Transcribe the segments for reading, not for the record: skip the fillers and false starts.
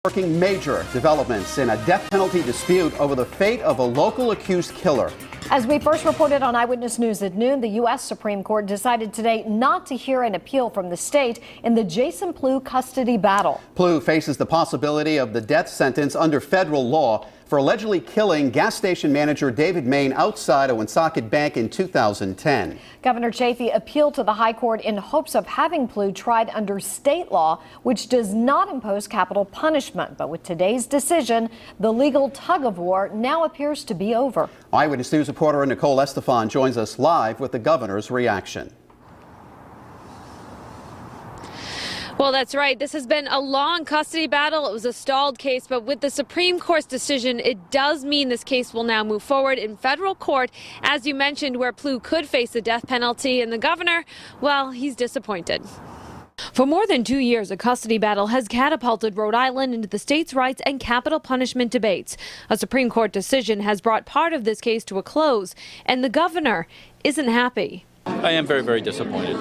Working major developments in a death penalty dispute over the fate of a local accused killer. As we first reported on Eyewitness News at noon, the U.S. Supreme Court decided today not to hear an appeal from the state in the Jason Pleau custody battle. Pleau faces the possibility of the death sentence under federal law for allegedly killing gas station manager David Main outside a Woonsocket bank in 2010. Governor Chafee appealed to the high court in hopes of having Pleau tried under state law, which does not impose capital punishment. But with today's decision, the legal tug-of-war now appears to be over. Eyewitness News reporter Nicole Estefan joins us live with the governor's reaction. Well, that's right. This has been a long custody battle. It was a stalled case, but with the Supreme Court's decision, it does mean this case will now move forward in federal court, as you mentioned, where Pleau could face the death penalty. And the governor, well, he's disappointed. For more than 2 years, a custody battle has catapulted Rhode Island into the state's rights and capital punishment debates. A Supreme Court decision has brought part of this case to a close, and the governor isn't happy. I am very, very disappointed.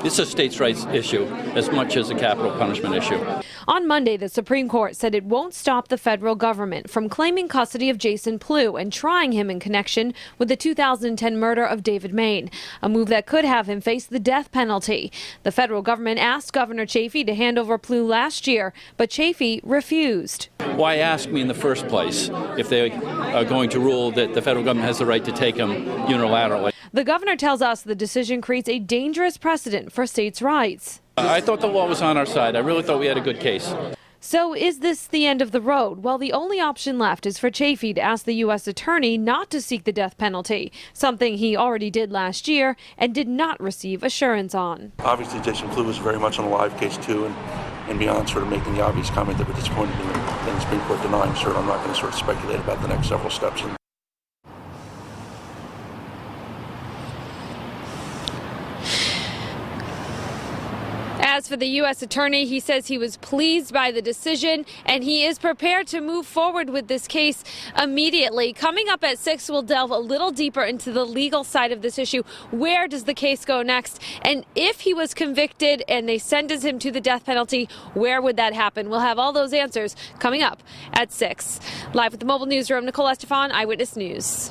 This is a states' rights issue as much as a capital punishment issue. On Monday, the Supreme Court said it won't stop the federal government from claiming custody of Jason Pleau and trying him in connection with the 2010 murder of David Main, a move that could have him face the death penalty. The federal government asked Governor Chafee to hand over Pleau last year, but Chafee refused. Why ask me in the first place if they are going to rule that the federal government has the right to take him unilaterally? The governor tells us the decision creates a dangerous precedent for states' rights. I thought the law was on our side. I really thought we had a good case. So is this the end of the road? Well, the only option left is for Chafee to ask the U.S. attorney not to seek the death penalty, something he already did last year and did not receive assurance on. Obviously, Jason Pleau is very much on a live case, too, and beyond sort of making the obvious comment that we're disappointed in the Supreme Court denying cert, I'm not going to sort of speculate about the next several steps. As for the U.S. attorney, he says he was pleased by the decision and he is prepared to move forward with this case immediately. Coming up at 6, we'll delve a little deeper into the legal side of this issue. Where does the case go next? And if he was convicted and they sentenced him to the death penalty, where would that happen? We'll have all those answers coming up at 6. Live at the Mobile Newsroom, Nicole Estefan, Eyewitness News.